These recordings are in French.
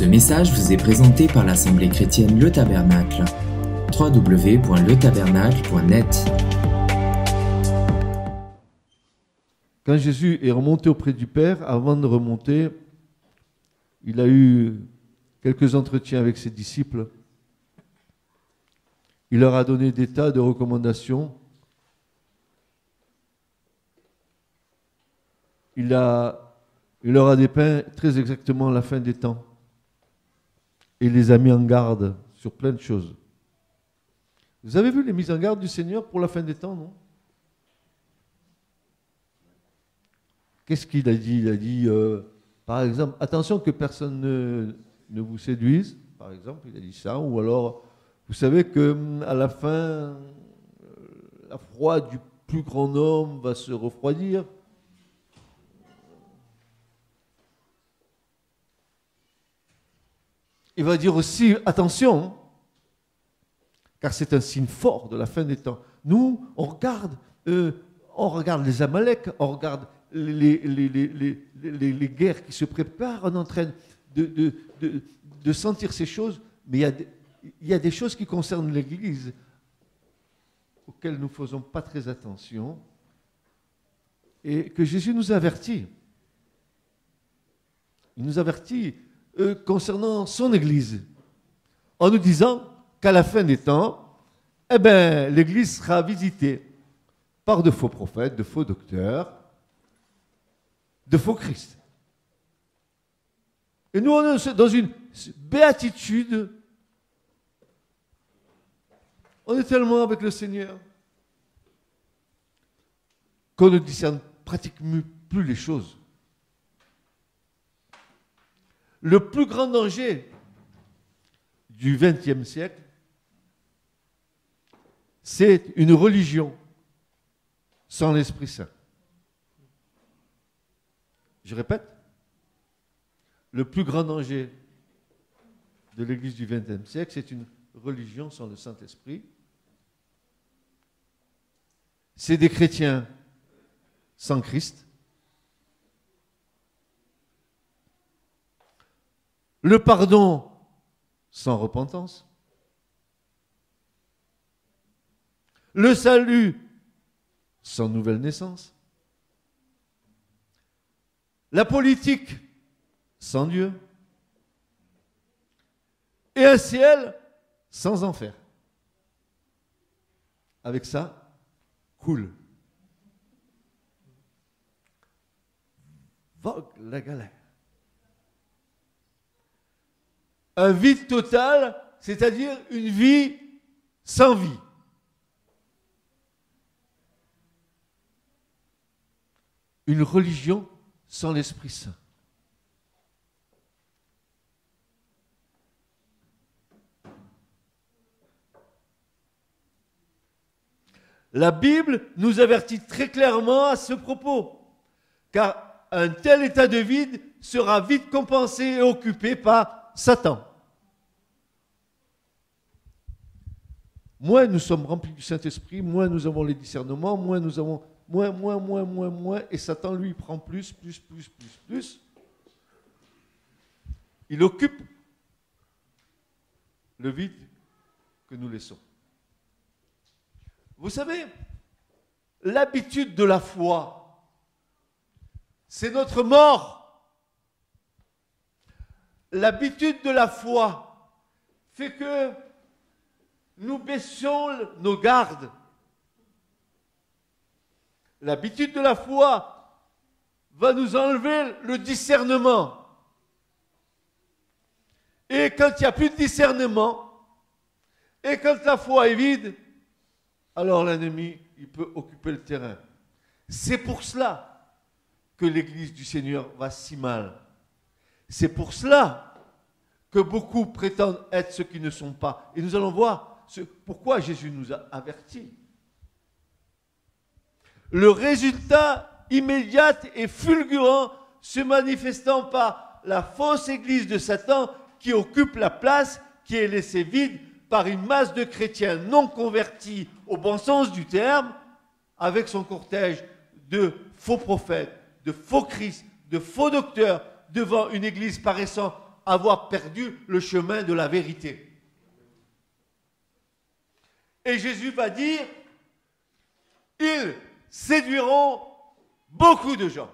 Ce message vous est présenté par l'Assemblée chrétienne Le Tabernacle. www.letabernacle.net. Quand Jésus est remonté auprès du Père, avant de remonter, il a eu quelques entretiens avec ses disciples. Il leur a donné des tas de recommandations. Il leur a dépeint très exactement la fin des temps. Et il les a mis en garde sur plein de choses. Vous avez vu les mises en garde du Seigneur pour la fin des temps, non? Qu'est-ce qu'il a dit? Il a dit, par exemple, attention que personne ne vous séduise, par exemple, il a dit ça. Ou alors, vous savez qu'à la fin, la froid du plus grand homme va se refroidir. Il va dire aussi, attention, car c'est un signe fort de la fin des temps. Nous, on regarde les Amaleks, on regarde les guerres qui se préparent, on est en train de sentir ces choses, mais il y a des choses qui concernent l'Église auxquelles nous ne faisons pas très attention et que Jésus nous avertit. Il nous avertit concernant son Église, en nous disant qu'à la fin des temps, l'Église sera visitée par de faux prophètes, de faux docteurs, de faux Christ. Et nous, on est dans une béatitude. On est tellement avec le Seigneur qu'on ne discerne pratiquement plus les choses. Le plus grand danger du XXe siècle, c'est une religion sans l'Esprit Saint. Je répète, le plus grand danger de l'Église du XXe siècle, c'est une religion sans le Saint-Esprit. C'est des chrétiens sans Christ. Le pardon sans repentance. Le salut sans nouvelle naissance. La politique sans Dieu. Et un ciel sans enfer. Avec ça, cool. Vogue la galère. Un vide total, c'est-à-dire une vie sans vie. Une religion sans l'Esprit Saint. La Bible nous avertit très clairement à ce propos, car un tel état de vide sera vite compensé et occupé par Satan. Moins nous sommes remplis du Saint-Esprit, moins nous avons les discernements, moins nous avons moins, et Satan, lui, prend plus. Il occupe le vide que nous laissons. Vous savez, l'habitude de la foi, c'est notre mort. L'habitude de la foi fait que nous baissons nos gardes. L'habitude de la foi va nous enlever le discernement. Et quand il n'y a plus de discernement, et quand la foi est vide, alors l'ennemi, il peut occuper le terrain. C'est pour cela que l'Église du Seigneur va si mal. C'est pour cela que beaucoup prétendent être ce qu'ils ne sont pas. Et nous allons voir pourquoi Jésus nous a avertis. Le résultat immédiat et fulgurant se manifestant par la fausse Église de Satan qui occupe la place qui est laissée vide par une masse de chrétiens non convertis au bon sens du terme, avec son cortège de faux prophètes, de faux Christ, de faux docteurs, devant une église paraissant avoir perdu le chemin de la vérité. Et Jésus va dire, ils séduiront beaucoup de gens.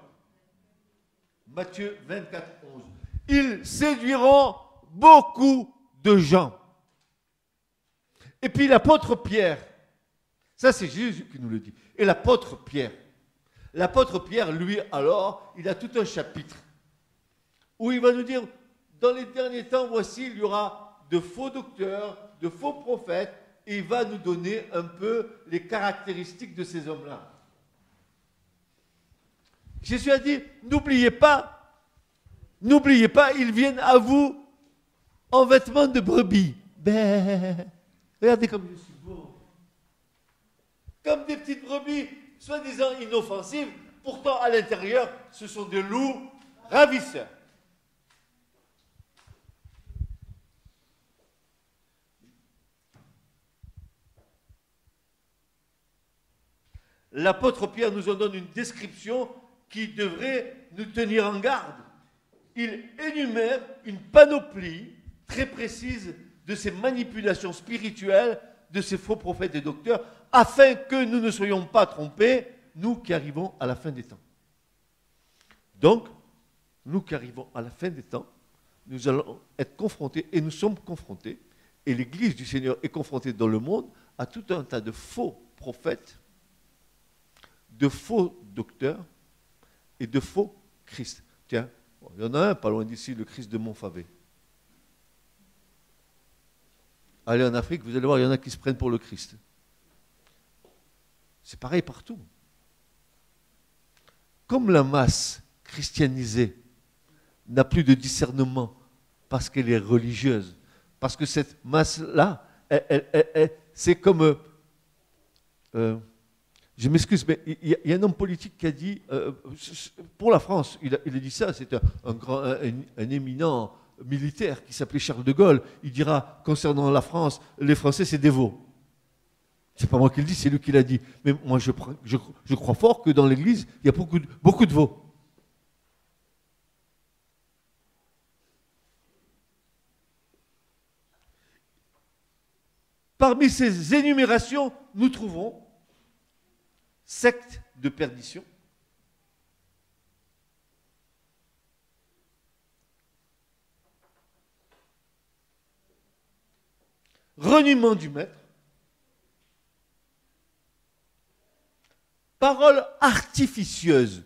Matthieu 24, 11. Ils séduiront beaucoup de gens. Et puis l'apôtre Pierre, ça c'est Jésus qui nous le dit. Et l'apôtre Pierre, lui alors, il a tout un chapitre où il va nous dire, dans les derniers temps, voici, il y aura de faux docteurs, de faux prophètes, et il va nous donner un peu les caractéristiques de ces hommes-là. Jésus a dit, n'oubliez pas, ils viennent à vous en vêtements de brebis. Ben, regardez comme je suis beau. Comme des petites brebis, soi-disant inoffensives, pourtant à l'intérieur, ce sont des loups ravisseurs. L'apôtre Pierre nous en donne une description qui devrait nous tenir en garde. Il énumère une panoplie très précise de ces manipulations spirituelles, de ces faux prophètes et docteurs, afin que nous ne soyons pas trompés, nous qui arrivons à la fin des temps. Donc, nous qui arrivons à la fin des temps, nous allons être confrontés, et nous sommes confrontés, et l'Église du Seigneur est confrontée dans le monde à tout un tas de faux prophètes, de faux docteurs et de faux Christ. Tiens, il y en a un pas loin d'ici, le Christ de Montfavet. Allez en Afrique, vous allez voir, il y en a qui se prennent pour le Christ. C'est pareil partout. Comme la masse christianisée n'a plus de discernement parce qu'elle est religieuse, parce que cette masse-là, c'est comme... je m'excuse, mais il y a un homme politique qui a dit, pour la France, il a dit ça, c'est un éminent militaire qui s'appelait Charles de Gaulle. Il dira, concernant la France, les Français, c'est des veaux. C'est pas moi qui le dis, c'est lui qui l'a dit. Mais moi, je crois fort que dans l'Église, il y a beaucoup de veaux. Parmi ces énumérations, nous trouvons secte de perdition, reniement du maître, paroles artificieuses.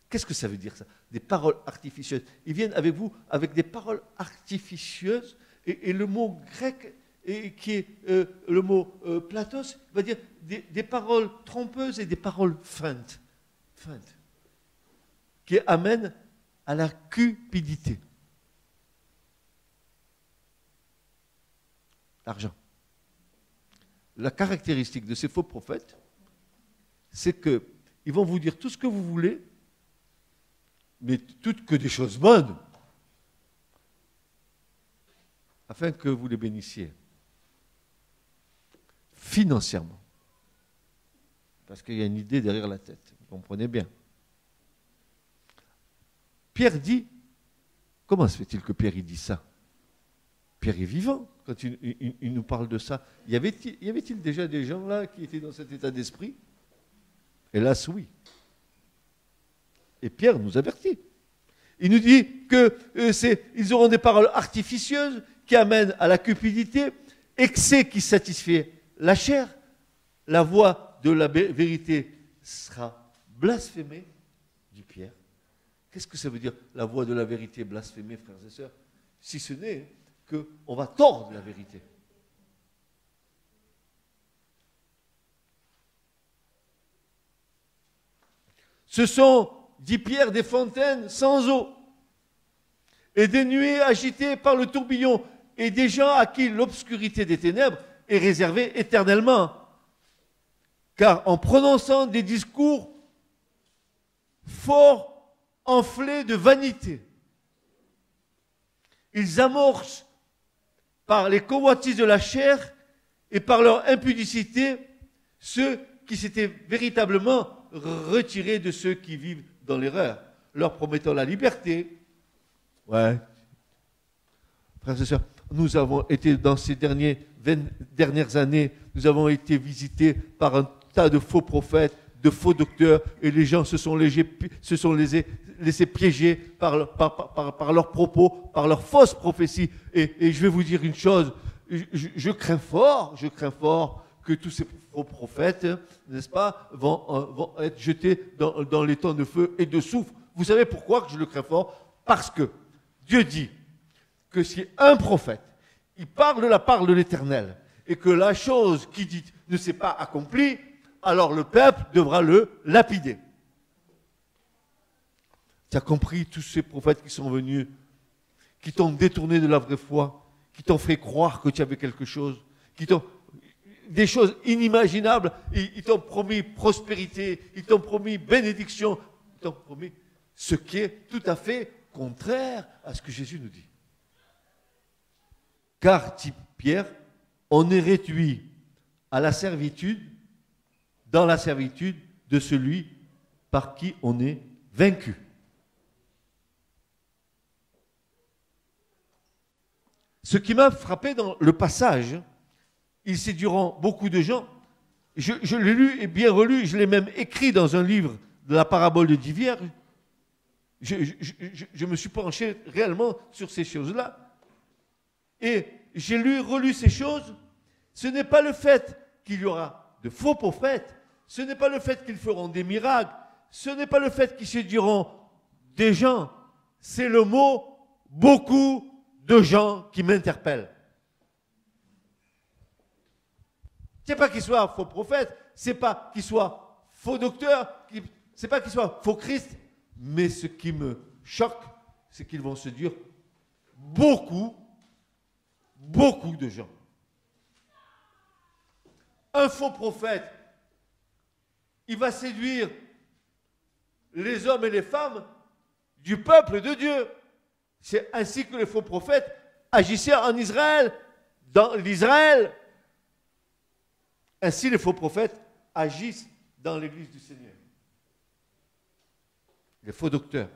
Qu'est-ce que ça veut dire ça? Des paroles artificieuses. Ils viennent avec vous avec des paroles artificieuses et le mot grec qui est le mot platos, va dire des paroles trompeuses et des paroles feintes, qui amènent à la cupidité. L'argent. La caractéristique de ces faux prophètes, c'est qu'ils vont vous dire tout ce que vous voulez, mais toutes que des choses bonnes, afin que vous les bénissiez. Financièrement. Parce qu'il y a une idée derrière la tête. Vous comprenez bien. Pierre dit, comment se fait-il que Pierre il dit ça? Pierre est vivant quand il nous parle de ça. Y avait-il déjà des gens là qui étaient dans cet état d'esprit? Hélas, oui. Et Pierre nous avertit. Il nous dit qu'ils auront des paroles artificieuses qui amènent à la cupidité, excès qui satisfait la chair, la voix de la vérité sera blasphémée, dit Pierre. Qu'est-ce que ça veut dire, la voix de la vérité blasphémée, frères et sœurs? Si ce n'est qu'on va tordre la vérité. Ce sont, dit Pierre, des fontaines sans eau, et des nuées agitées par le tourbillon, et des gens à qui l'obscurité des ténèbres est réservé éternellement. Car en prononçant des discours fort enflés de vanité, ils amorcent par les convoitises de la chair et par leur impudicité ceux qui s'étaient véritablement retirés de ceux qui vivent dans l'erreur, leur promettant la liberté. Ouais, Frères et sœurs, nous avons été dans ces dernières années, nous avons été visités par un tas de faux prophètes, de faux docteurs, et les gens se sont laissés piéger par leurs propos, par leurs fausses prophéties. Et je vais vous dire une chose, je crains fort que tous ces faux prophètes, n'est-ce pas, vont être jetés dans les temps de feu et de soufre. Vous savez pourquoi que je le crains fort? Parce que Dieu dit que si un prophète, il parle de la part de l'Éternel, et que la chose qu'il dit ne s'est pas accomplie, alors le peuple devra le lapider. Tu as compris tous ces prophètes qui sont venus, qui t'ont détourné de la vraie foi, qui t'ont fait croire que tu avais quelque chose, qui t'ont des choses inimaginables, ils t'ont promis prospérité, ils t'ont promis bénédiction, ils t'ont promis ce qui est tout à fait contraire à ce que Jésus nous dit. Car, dit Pierre, on est réduit à la servitude, dans la servitude de celui par qui on est vaincu. Ce qui m'a frappé dans le passage, ils séduiront beaucoup de gens. Je l'ai lu et bien relu, je l'ai même écrit dans un livre de la parabole de 10 vierges. Je me suis penché réellement sur ces choses-là. Et j'ai relu ces choses. Ce n'est pas le fait qu'il y aura de faux prophètes, ce n'est pas le fait qu'ils feront des miracles, ce n'est pas le fait qu'ils séduiront des gens, c'est le mot « beaucoup de gens » qui m'interpellent. Ce n'est pas qu'ils soient faux prophètes, ce n'est pas qu'ils soient faux docteurs, ce n'est pas qu'ils soient faux Christ, mais ce qui me choque, c'est qu'ils vont séduire beaucoup de gens. Un faux prophète, il va séduire les hommes et les femmes du peuple de Dieu. C'est ainsi que les faux prophètes agissaient en Israël, dans l'Israël. Ainsi les faux prophètes agissent dans l'église du Seigneur. Les faux docteurs,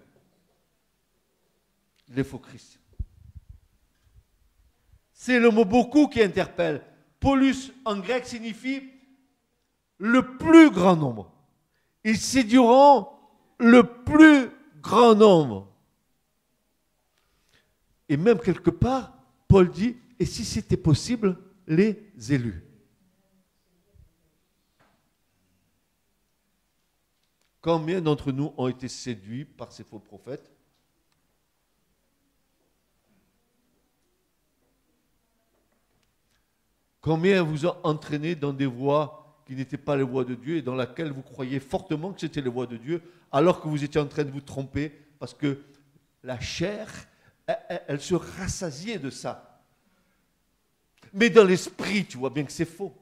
les faux Christ. C'est le mot beaucoup qui interpelle. Paulus en grec signifie le plus grand nombre. Ils séduiront le plus grand nombre. Et même quelque part, Paul dit, et si c'était possible, les élus. Combien d'entre nous ont été séduits par ces faux prophètes? Combien vous ont entraîné dans des voies qui n'étaient pas les voies de Dieu et dans lesquelles vous croyiez fortement que c'était les voies de Dieu, alors que vous étiez en train de vous tromper parce que la chair, elle se rassasiait de ça. Mais dans l'esprit, tu vois bien que c'est faux.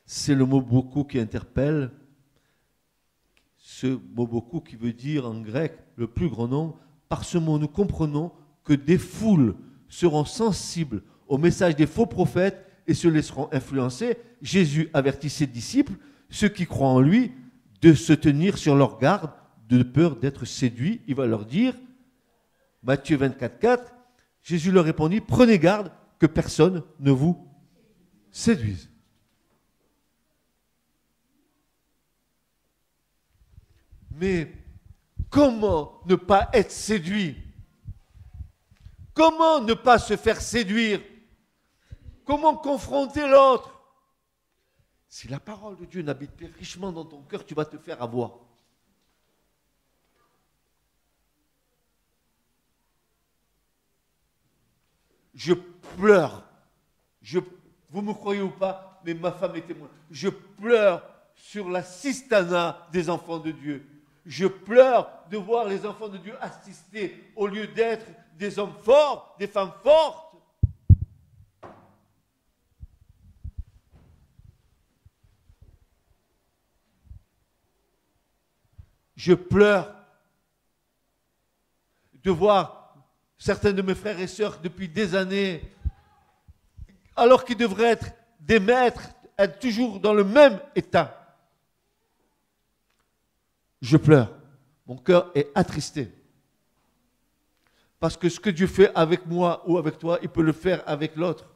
C'est le mot beaucoup qui interpelle. Ce mot beaucoup qui veut dire en grec le plus grand nombre. Par ce mot, nous comprenons que des foules seront sensibles au message des faux prophètes et se laisseront influencer. Jésus avertit ses disciples, ceux qui croient en lui, de se tenir sur leur garde, de peur d'être séduits. Il va leur dire, Matthieu 24, 4, Jésus leur répondit, prenez garde que personne ne vous séduise. Mais comment ne pas être séduit? Comment ne pas se faire séduire? Comment confronter l'autre? Si la parole de Dieu n'habite pas richement dans ton cœur, tu vas te faire avoir. Je pleure. Vous me croyez ou pas, mais ma femme est témoin. Je pleure sur la cistana des enfants de Dieu. Je pleure de voir les enfants de Dieu assister au lieu d'être des hommes forts, des femmes fortes. Je pleure de voir certains de mes frères et sœurs depuis des années, alors qu'ils devraient être des maîtres, être toujours dans le même état. je pleure. Mon cœur est attristé. Parce que ce que Dieu fait avec moi ou avec toi, il peut le faire avec l'autre.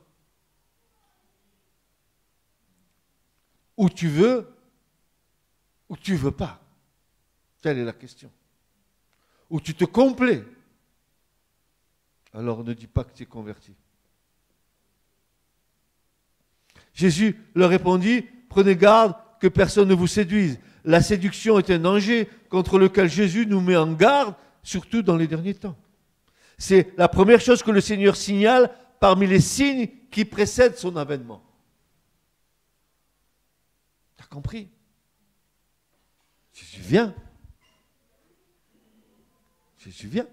Ou tu veux pas. Telle est la question. Ou tu te complais. Alors ne dis pas que tu es converti. Jésus leur répondit, prenez garde que personne ne vous séduise. La séduction est un danger contre lequel Jésus nous met en garde, surtout dans les derniers temps. C'est la première chose que le Seigneur signale parmi les signes qui précèdent son avènement. Tu as compris? Jésus vient. Jésus vient.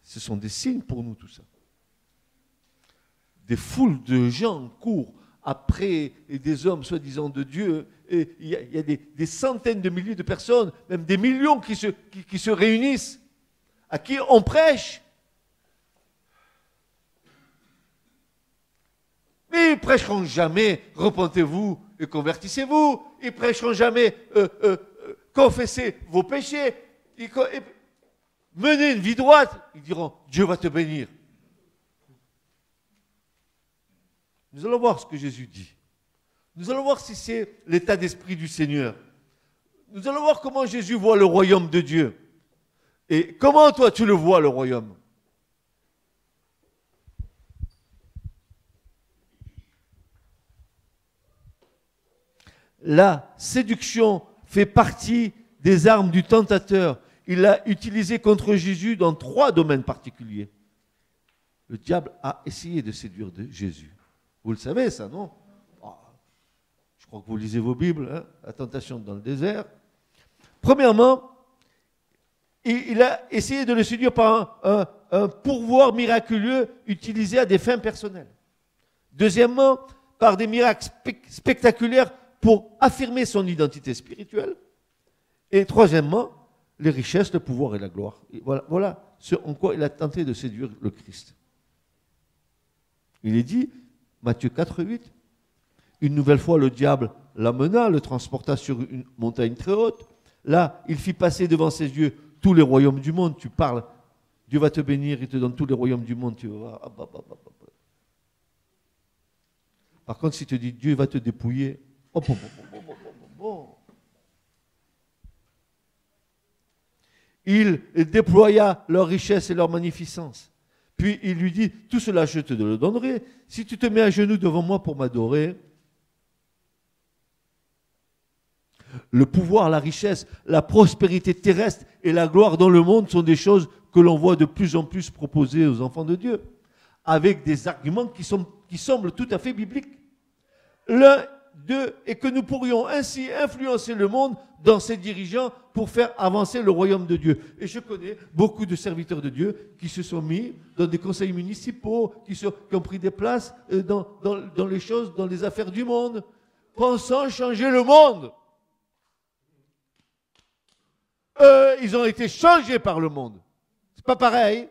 Ce sont des signes pour nous tout ça. Des foules de gens courent après des hommes soi-disant de Dieu. Et il y a des centaines de milliers de personnes, même des millions qui se réunissent, à qui on prêche. Mais ils ne prêcheront jamais « repentez-vous et convertissez-vous ». Ils ne prêcheront jamais « confessez vos péchés ». Menez une vie droite. Ils diront « Dieu va te bénir ». Nous allons voir ce que Jésus dit. Nous allons voir si c'est l'état d'esprit du Seigneur. Nous allons voir comment Jésus voit le royaume de Dieu. Et comment toi tu le vois, le royaume? La séduction fait partie des armes du tentateur. Il l'a utilisée contre Jésus dans 3 domaines particuliers. Le diable a essayé de séduire Jésus. Vous le savez, ça, non? Je crois que vous lisez vos Bibles, hein? La tentation dans le désert. Premièrement, il a essayé de le séduire par un pourvoir miraculeux utilisé à des fins personnelles. Deuxièmement, par des miracles spectaculaires pour affirmer son identité spirituelle. Et troisièmement, les richesses, le pouvoir et la gloire. Et voilà ce en quoi il a tenté de séduire le Christ. Il est dit, Matthieu 4, 8, une nouvelle fois le diable l'amena, le transporta sur une montagne très haute. Là, il fit passer devant ses yeux tous les royaumes du monde. Tu parles, Dieu va te bénir, il te donne tous les royaumes du monde. Tu vas voir. Par contre, s'il te dit Dieu va te dépouiller, il déploya leur richesse et leur magnificence. Puis il lui dit, tout cela je te le donnerai, si tu te mets à genoux devant moi pour m'adorer. Le pouvoir, la richesse, la prospérité terrestre et la gloire dans le monde sont des choses que l'on voit de plus en plus proposées aux enfants de Dieu, avec des arguments qui semblent tout à fait bibliques. L'un d'eux est que nous pourrions ainsi influencer le monde dans ses dirigeants pour faire avancer le royaume de Dieu. Et je connais beaucoup de serviteurs de Dieu qui se sont mis dans des conseils municipaux, qui ont pris des places dans les choses, dans les affaires du monde, pensant changer le monde. Ils ont été changés par le monde. C'est pas pareil.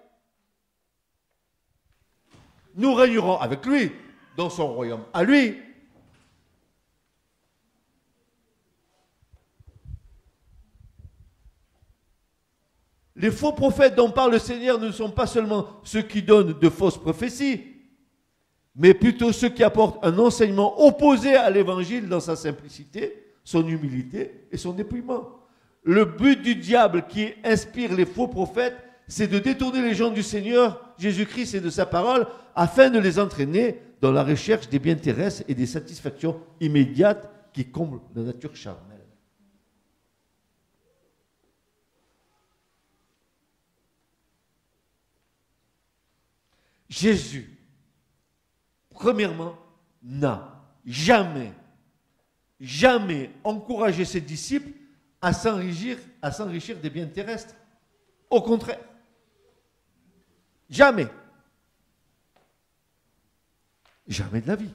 Nous régnerons avec lui dans son royaume. À lui. Les faux prophètes dont parle le Seigneur ne sont pas seulement ceux qui donnent de fausses prophéties, mais plutôt ceux qui apportent un enseignement opposé à l'évangile dans sa simplicité, son humilité et son dépouillement. Le but du diable qui inspire les faux prophètes, c'est de détourner les gens du Seigneur, Jésus-Christ et de sa parole, afin de les entraîner dans la recherche des biens terrestres et des satisfactions immédiates qui comblent la nature charnelle. Jésus, premièrement, n'a jamais encouragé ses disciples à s'enrichir des biens terrestres. Au contraire. Jamais. Jamais de la vie.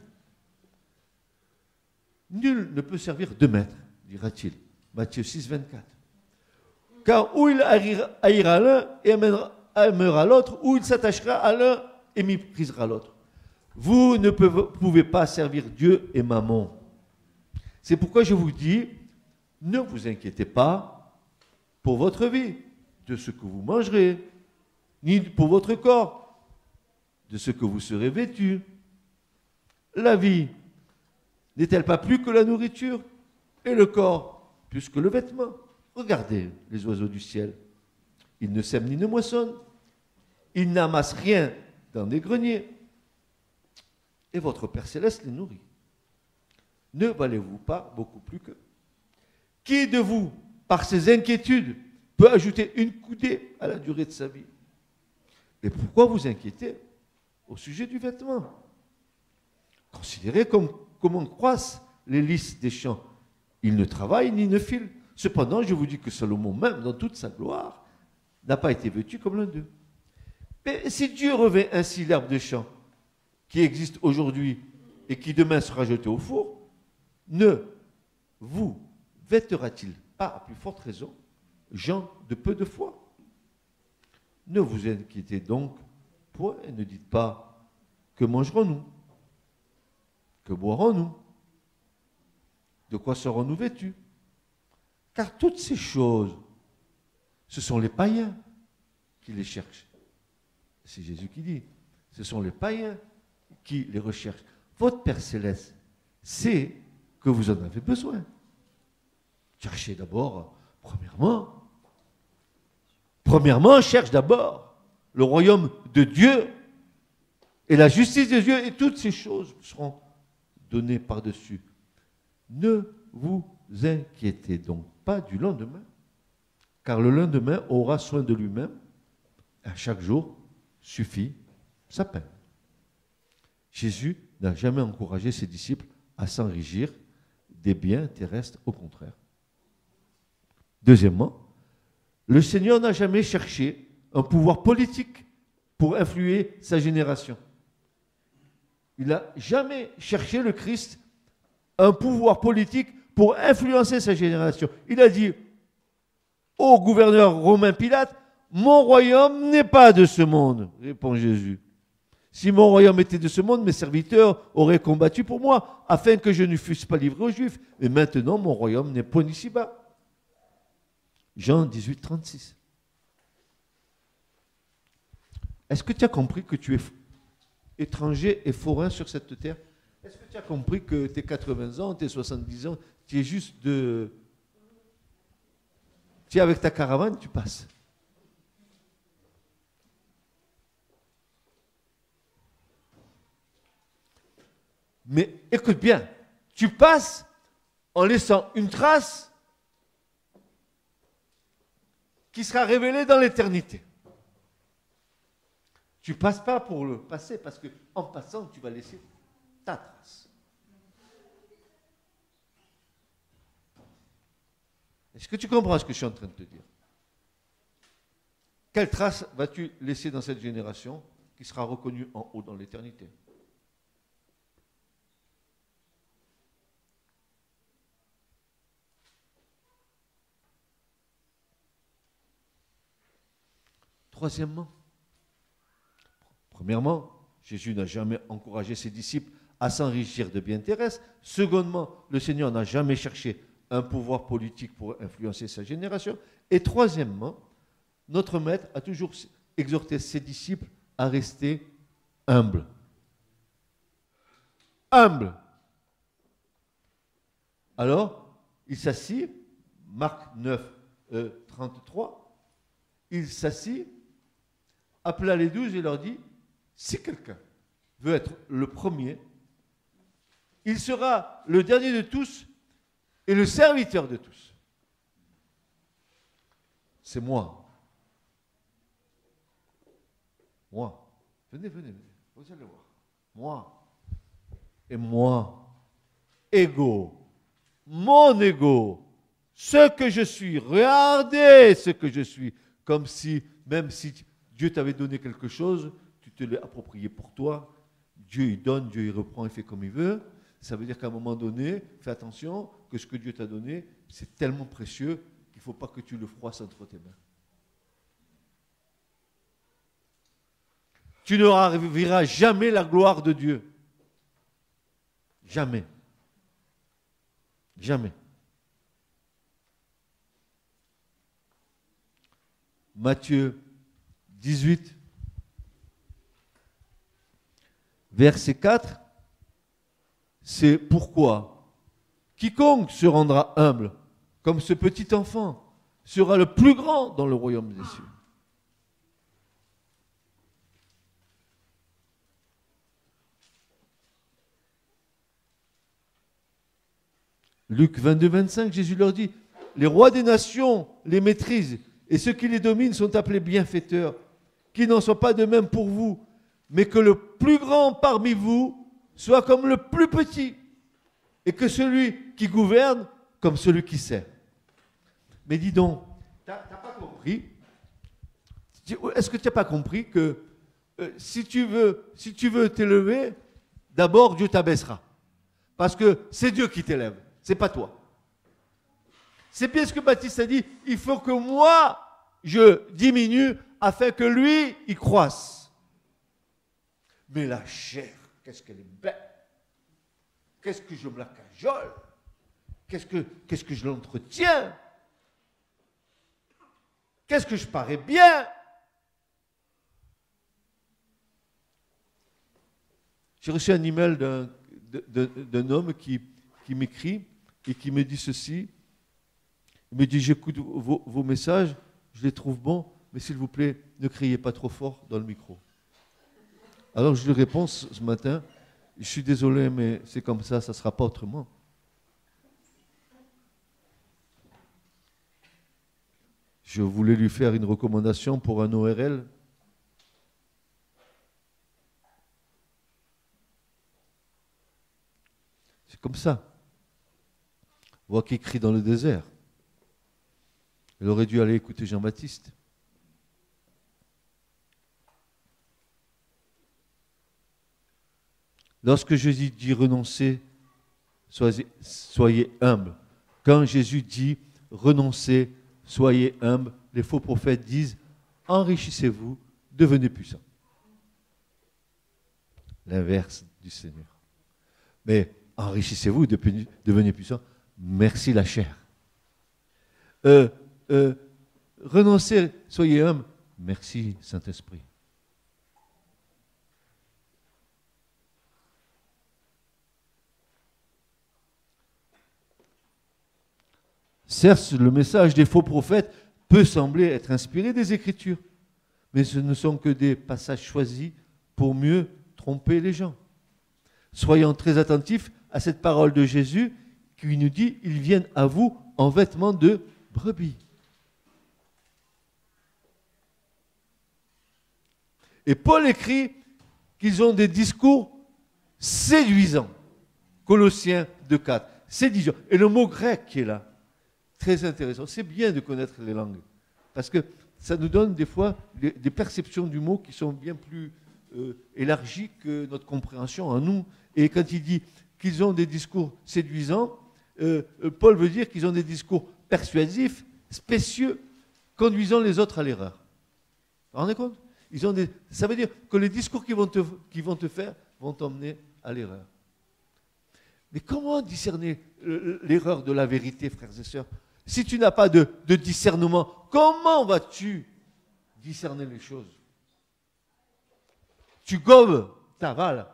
Nul ne peut servir 2 maîtres, dira-t-il. Matthieu 6, 24. Car ou il haïra l'un et aimera l'autre, ou il s'attachera à l'un et méprisera l'autre. Vous ne pouvez pas servir Dieu et Mammon. C'est pourquoi je vous dis, Ne vous inquiétez pas pour votre vie, de ce que vous mangerez, ni pour votre corps, de ce que vous serez vêtu. La vie n'est-elle pas plus que la nourriture, et le corps plus que le vêtement? Regardez les oiseaux du ciel. Ils ne sèment ni ne moissonnent. Ils n'amassent rien dans des greniers. Et votre Père Céleste les nourrit. Ne valez-vous pas beaucoup plus qu'eux? Qui de vous, par ses inquiétudes, peut ajouter une coudée à la durée de sa vie? Et pourquoi vous inquiétez au sujet du vêtement? Considérez comment croissent les lys des champs. Ils ne travaillent ni ne filent. Cependant, je vous dis que Salomon, même dans toute sa gloire, n'a pas été vêtu comme l'un d'eux. Mais si Dieu revêt ainsi l'herbe des champs, qui existe aujourd'hui et qui demain sera jetée au four, ne vous vêtera-t-il pas à plus forte raison, gens de peu de foi? Ne vous inquiétez donc point et ne dites pas, que mangerons-nous? Que boirons-nous? De quoi serons-nous vêtus? Car toutes ces choses, ce sont les païens qui les cherchent. C'est Jésus qui dit, ce sont les païens qui les recherchent. Votre Père Céleste sait que vous en avez besoin. Cherchez d'abord, premièrement, cherche d'abord le royaume de Dieu et la justice de Dieu, et toutes ces choses seront données par-dessus. Ne vous inquiétez donc pas du lendemain, car le lendemain aura soin de lui-même. À chaque jour suffit sa peine. Jésus n'a jamais encouragé ses disciples à s'enrichir des biens terrestres, au contraire. Deuxièmement, le Seigneur n'a jamais cherché un pouvoir politique pour influer sa génération. Il n'a jamais cherché, le Christ, un pouvoir politique pour influencer sa génération. Il a dit au gouverneur romain Pilate, « Mon royaume n'est pas de ce monde », répond Jésus. « Si mon royaume était de ce monde, mes serviteurs auraient combattu pour moi, afin que je ne fusse pas livré aux Juifs. Mais maintenant, mon royaume n'est point ici-bas. » Jean 18, 36. Est-ce que tu as compris que tu es étranger et forain sur cette terre? Est-ce que tu as compris que tes 80 ans, tes 70 ans, tu es juste de... Tu es avec ta caravane, tu passes. Mais écoute bien, tu passes en laissant une trace qui sera révélée dans l'éternité. Tu ne passes pas pour le passé, parce qu'en passant, tu vas laisser ta trace. Est-ce que tu comprends ce que je suis en train de te dire? Quelle trace vas-tu laisser dans cette génération qui sera reconnue en haut dans l'éternité? Troisièmement, premièrement, Jésus n'a jamais encouragé ses disciples à s'enrichir de biens terrestres. Secondement, le Seigneur n'a jamais cherché un pouvoir politique pour influencer sa génération. Et troisièmement, notre Maître a toujours exhorté ses disciples à rester humbles. Humbles. Alors, il s'assit, Marc 9, 33, il s'assit, appela les 12 et leur dit, si quelqu'un veut être le premier, il sera le dernier de tous et le serviteur de tous. C'est moi. Moi. Venez, vous allez voir. Moi. Et moi. Ego. Mon ego. Ce que je suis. Regardez ce que je suis. Comme si, même si Dieu t'avait donné quelque chose, tu te l'as approprié pour toi. Dieu il donne, Dieu il reprend, il fait comme il veut. Ça veut dire qu'à un moment donné, fais attention que ce que Dieu t'a donné, c'est tellement précieux qu'il ne faut pas que tu le froisses entre tes mains. Tu ne verras jamais la gloire de Dieu. Jamais. Jamais. Matthieu 18, verset 4, c'est pourquoi quiconque se rendra humble, comme ce petit enfant, sera le plus grand dans le royaume des cieux. Luc 22, 25, Jésus leur dit, les rois des nations les maîtrisent, et ceux qui les dominent sont appelés bienfaiteurs, qu'il n'en soit pas de même pour vous, mais que le plus grand parmi vous soit comme le plus petit, et que celui qui gouverne comme celui qui sert. Mais dis donc, t'as pas compris? Est-ce que tu n'as pas compris que si tu veux t'élever, d'abord Dieu t'abaissera. Parce que c'est Dieu qui t'élève, c'est pas toi. C'est bien ce que Baptiste a dit, il faut que moi, je diminue afin que lui, il croisse. Mais la chair, qu'est-ce qu'elle est belle. Qu'est-ce que je me la cajole. Qu'est-ce que je l'entretiens. Qu'est-ce que je parais bien. J'ai reçu un email d'un homme qui m'écrit et qui me dit ceci. Il me dit, j'écoute vos messages, je les trouve bons, mais s'il vous plaît, ne criez pas trop fort dans le micro. Alors je lui réponds ce matin, je suis désolé, mais c'est comme ça ne sera pas autrement. Je voulais lui faire une recommandation pour un ORL. C'est comme ça. Voix qui crie dans le désert. Elle aurait dû aller écouter Jean-Baptiste. Lorsque Jésus dit renoncez, soyez humble. Quand Jésus dit renoncez, soyez humble, les faux prophètes disent enrichissez-vous, devenez puissants. L'inverse du Seigneur. Mais enrichissez-vous, devenez puissants. Merci la chair. Renoncez, soyez humble. Merci Saint-Esprit. Certes, le message des faux prophètes peut sembler être inspiré des Écritures, mais ce ne sont que des passages choisis pour mieux tromper les gens. Soyons très attentifs à cette parole de Jésus qui nous dit « Ils viennent à vous en vêtements de brebis ». Et Paul écrit qu'ils ont des discours séduisants. Colossiens 2,4. Séduisant. Et le mot grec qui est là, très intéressant. C'est bien de connaître les langues. Parce que ça nous donne des fois des perceptions du mot qui sont bien plus élargies que notre compréhension en nous. Et quand il dit qu'ils ont des discours séduisants, Paul veut dire qu'ils ont des discours persuasifs, spécieux, conduisant les autres à l'erreur. Vous vous rendez compte ? Ça veut dire que les discours qu'ils vont te faire vont t'emmener à l'erreur. Mais comment discerner l'erreur de la vérité, frères et sœurs? Si tu n'as pas de discernement, comment vas-tu discerner les choses? Tu gobes, t'avales.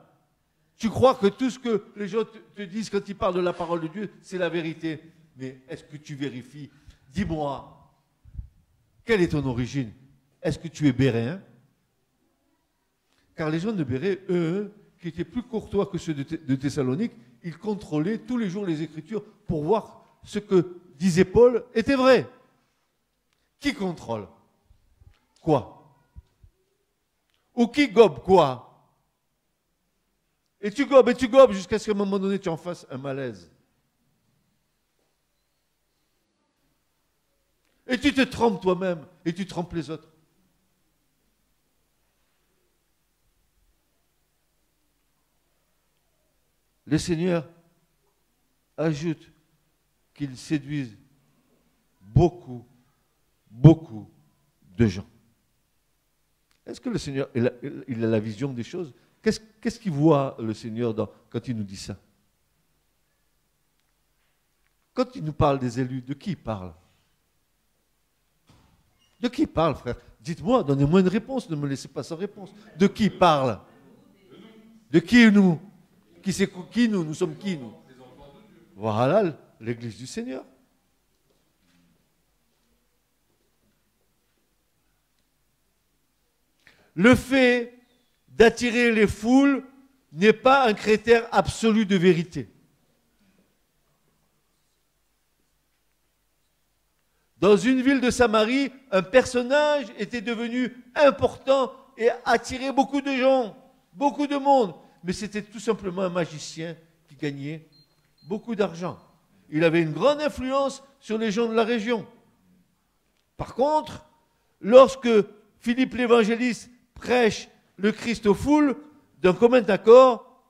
Tu crois que tout ce que les gens te disent quand ils parlent de la parole de Dieu, c'est la vérité. Mais est-ce que tu vérifies? Dis-moi, quelle est ton origine? Est-ce que tu es béréen? Car les gens de Bérée, eux, qui étaient plus courtois que ceux de Thessalonique, ils contrôlaient tous les jours les Écritures pour voir ce que disait Paul était vrai. Qui contrôle? Quoi? Ou qui gobe quoi? Et tu gobes jusqu'à ce qu'à un moment donné, tu en fasses un malaise. Et tu te trompes toi-même, et tu trompes les autres. Le Seigneur ajoute qu'il séduise beaucoup de gens. Est-ce que le Seigneur il a la vision des choses? Qu'est-ce qu'il voit le Seigneur quand il nous dit ça? Quand il nous parle des élus, de qui il parle? De qui parle, frère? Dites-moi, donnez-moi une réponse, ne me laissez pas sans réponse. De qui parle? De qui nous? Qui c'est qui nous? Nous sommes qui nous? Voilà l'Église du Seigneur. Le fait d'attirer les foules n'est pas un critère absolu de vérité. Dans une ville de Samarie, un personnage était devenu important et attirait beaucoup de gens, beaucoup de monde. Mais c'était tout simplement un magicien qui gagnait beaucoup d'argent. Il avait une grande influence sur les gens de la région. Par contre, lorsque Philippe l'évangéliste prêche le Christ aux foules, d'un commun accord,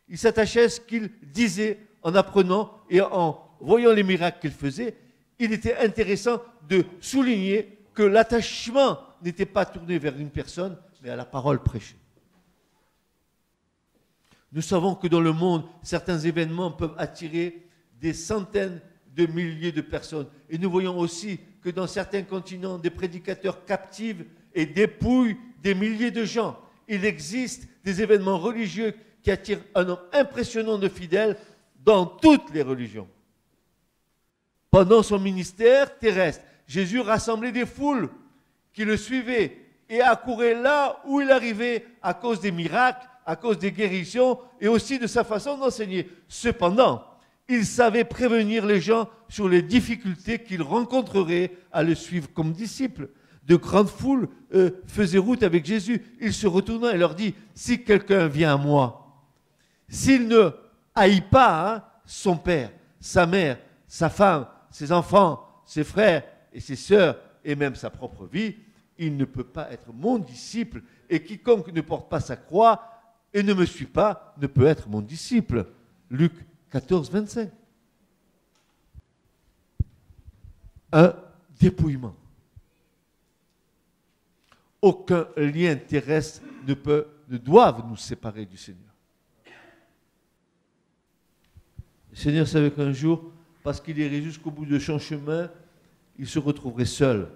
il s'attachait à ce qu'il disait en apprenant et en voyant les miracles qu'il faisait. Il était intéressant de souligner que l'attachement n'était pas tourné vers une personne, mais à la parole prêchée. Nous savons que dans le monde, certains événements peuvent attirer des centaines de milliers de personnes. Et nous voyons aussi que dans certains continents, des prédicateurs captivent et dépouillent des milliers de gens. Il existe des événements religieux qui attirent un nombre impressionnant de fidèles dans toutes les religions. Pendant son ministère terrestre, Jésus rassemblait des foules qui le suivaient et accouraient là où il arrivait à cause des miracles, à cause des guérisons et aussi de sa façon d'enseigner. Cependant, il savait prévenir les gens sur les difficultés qu'ils rencontreraient à le suivre comme disciple. De grandes foules faisaient route avec Jésus. Il se retourna et leur dit, si quelqu'un vient à moi, s'il ne haït pas son père, sa mère, sa femme, ses enfants, ses frères et ses sœurs, et même sa propre vie, il ne peut pas être mon disciple. Et quiconque ne porte pas sa croix et ne me suit pas ne peut être mon disciple. Luc 14, 25. Un dépouillement. Aucun lien terrestre ne doit nous séparer du Seigneur. Le Seigneur savait qu'un jour, parce qu'il irait jusqu'au bout de son chemin, il se retrouverait seul.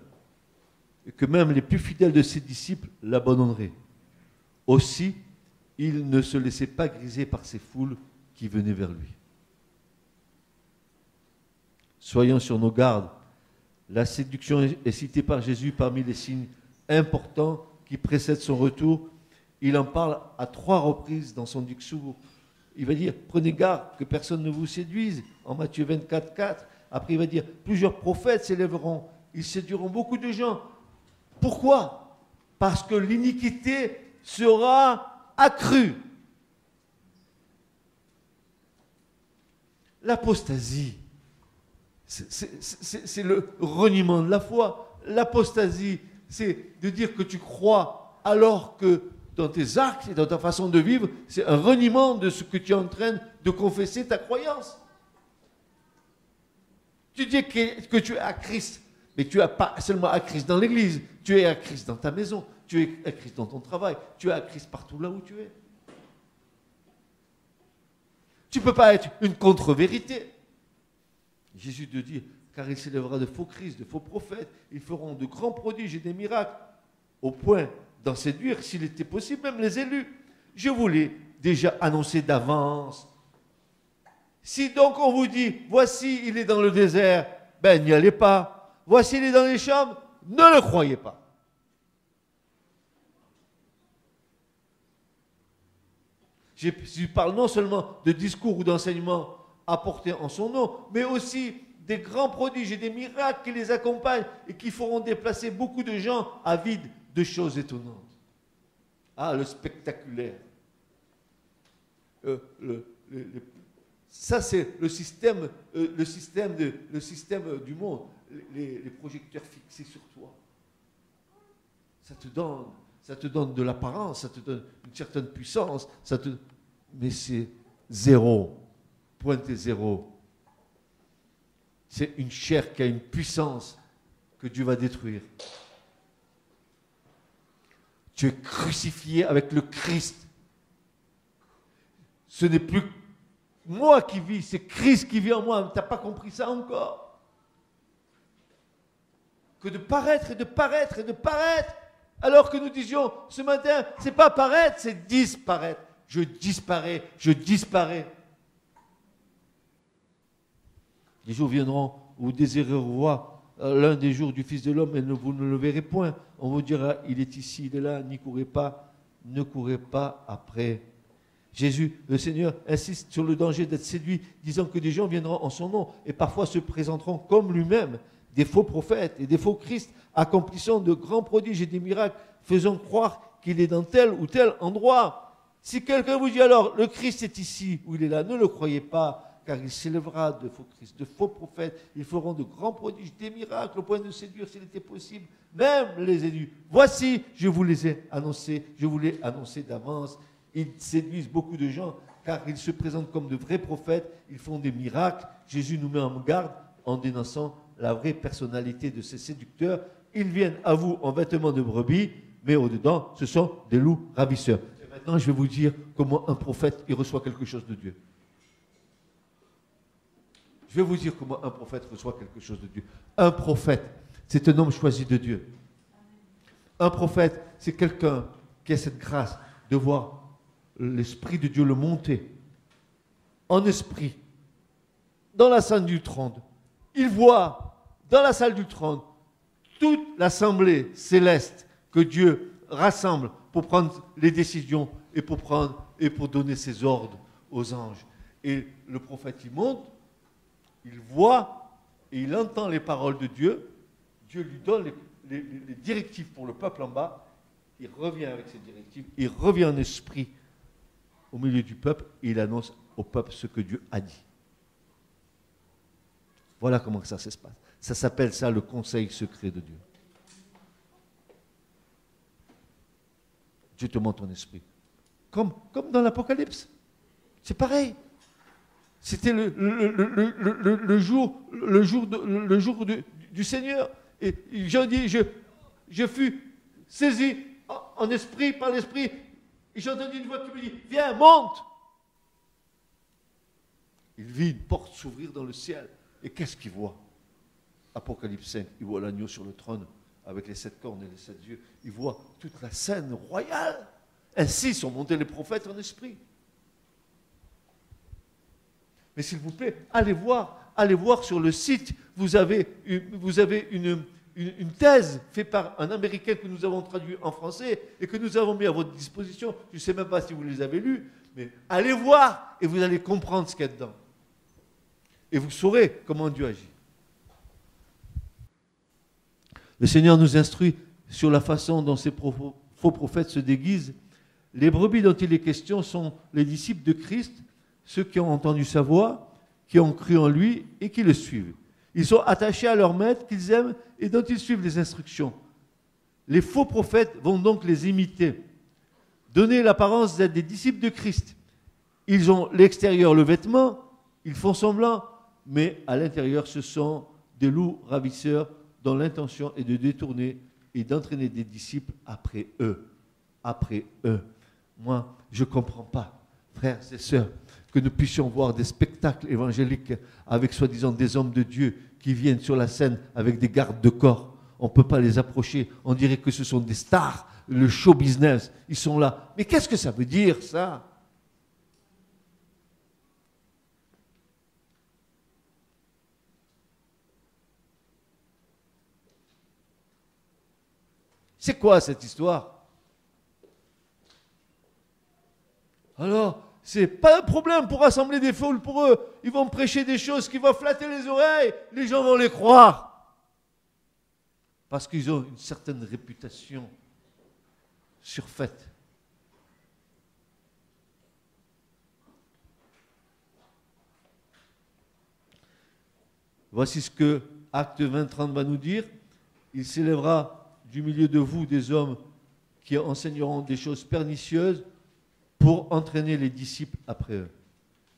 Et que même les plus fidèles de ses disciples l'abandonneraient. Aussi, il ne se laissait pas griser par ces foules qui venaient vers lui. Soyons sur nos gardes. La séduction est citée par Jésus parmi les signes importants qui précèdent son retour. Il en parle à 3 reprises dans son discours. Il va dire, prenez garde que personne ne vous séduise, en Matthieu 24, 4. Après, il va dire, plusieurs prophètes s'élèveront, ils séduiront beaucoup de gens. Pourquoi? Parce que l'iniquité sera accrue. L'apostasie, c'est le reniement de la foi. L'apostasie, c'est de dire que tu crois alors que dans tes actes et dans ta façon de vivre, c'est un reniement de ce que tu es en train de confesser ta croyance. Tu dis que tu es à Christ, mais tu n'es pas seulement à Christ dans l'église, tu es à Christ dans ta maison, tu es à Christ dans ton travail, tu es à Christ partout là où tu es. Tu ne peux pas être une contre-vérité. Jésus te dit, car il s'élèvera de faux Christ, de faux prophètes, ils feront de grands prodiges et des miracles, au point d'en séduire, s'il était possible, même les élus. Je vous l'ai déjà annoncé d'avance. Si donc on vous dit, voici, il est dans le désert, ben n'y allez pas. Voici, il est dans les chambres, ne le croyez pas. Je parle non seulement de discours ou d'enseignements apportés en son nom, mais aussi des grands prodiges et des miracles qui les accompagnent et qui feront déplacer beaucoup de gens avides de choses étonnantes. Ah, le spectaculaire. Ça, c'est le système du monde. Les projecteurs fixés sur toi. Ça te donne de l'apparence, ça te donne une certaine puissance, mais c'est zéro. Pointé zéro. C'est une chair qui a une puissance que Dieu va détruire. Tu es crucifié avec le Christ. Ce n'est plus moi qui vis, c'est Christ qui vit en moi. Tu n'as pas compris ça encore? que de paraître et de paraître et de paraître. Alors que nous disions ce matin, c'est pas paraître, c'est disparaître. Je disparais, je disparais. Les jours viendront où vous désirez revoir l'un des jours du Fils de l'homme et vous ne le verrez point. On vous dira, il est ici, il est là, n'y courez pas, ne courez pas après. Jésus, le Seigneur, insiste sur le danger d'être séduit, disant que des gens viendront en son nom et parfois se présenteront comme lui-même, des faux prophètes et des faux Christ, accomplissant de grands prodiges et des miracles, faisant croire qu'il est dans tel ou tel endroit. Si quelqu'un vous dit alors, le Christ est ici ou il est là, ne le croyez pas, car il s'élèvera de faux Christ, de faux prophètes. Ils feront de grands prodiges, des miracles, au point de séduire, s'il était possible, même les élus. Voici, je vous les ai annoncés, je vous l'ai annoncé d'avance. Ils séduisent beaucoup de gens, car ils se présentent comme de vrais prophètes, ils font des miracles. Jésus nous met en garde en dénonçant la vraie personnalité de ces séducteurs. Ils viennent à vous en vêtements de brebis, mais au-dedans, ce sont des loups ravisseurs. Et maintenant, je vais vous dire comment un prophète, il reçoit quelque chose de Dieu. Je vais vous dire comment un prophète reçoit quelque chose de Dieu. Un prophète, c'est un homme choisi de Dieu. Un prophète, c'est quelqu'un qui a cette grâce de voir l'Esprit de Dieu le monter en esprit dans la salle du trône. Il voit dans la salle du trône toute l'assemblée céleste que Dieu rassemble pour prendre les décisions et pour donner ses ordres aux anges. Et le prophète, il monte, il voit et il entend les paroles de Dieu. Dieu lui donne les directives pour le peuple en bas. Il revient avec ces directives, il revient en esprit au milieu du peuple et il annonce au peuple ce que Dieu a dit. Voilà comment ça se passe. Ça s'appelle ça le conseil secret de Dieu. Dieu te montre ton esprit. Comme dans l'Apocalypse. C'est pareil. C'était le jour du Seigneur. Et Jean dit, je fus saisi en esprit, par l'esprit. Et j'ai entendu une voix qui me dit, viens, monte. Il vit une porte s'ouvrir dans le ciel. Et qu'est-ce qu'il voit? Apocalypse 5, il voit l'agneau sur le trône avec les 7 cornes et les 7 yeux. Il voit toute la scène royale. Ainsi sont montés les prophètes en esprit. Mais s'il vous plaît, allez voir sur le site. Vous avez une thèse faite par un Américain que nous avons traduit en français et que nous avons mis à votre disposition. Je ne sais même pas si vous les avez lus, mais allez voir et vous allez comprendre ce qu'il y a dedans. Et vous saurez comment Dieu agit. Le Seigneur nous instruit sur la façon dont ces faux prophètes se déguisent. Les brebis dont il est question sont les disciples de Christ, ceux qui ont entendu sa voix, qui ont cru en lui et qui le suivent. Ils sont attachés à leur maître qu'ils aiment et dont ils suivent les instructions. Les faux prophètes vont donc les imiter, donner l'apparence d'être des disciples de Christ. Ils ont l'extérieur, le vêtement, ils font semblant, mais à l'intérieur, ce sont des loups ravisseurs dont l'intention est de détourner et d'entraîner des disciples après eux. Après eux. Moi, je ne comprends pas, frères et sœurs, que nous puissions voir des spectacles évangéliques avec soi-disant des hommes de Dieu qui viennent sur la scène avec des gardes de corps. On ne peut pas les approcher. On dirait que ce sont des stars, le show business. Ils sont là. Mais qu'est-ce que ça veut dire, ça? C'est quoi cette histoire? Alors, c'est pas un problème pour rassembler des foules pour eux. Ils vont prêcher des choses qui vont flatter les oreilles. Les gens vont les croire. Parce qu'ils ont une certaine réputation surfaite. Voici ce que Acte 20-30 va nous dire. Il s'élèvera du milieu de vous des hommes qui enseigneront des choses pernicieuses pour entraîner les disciples après eux.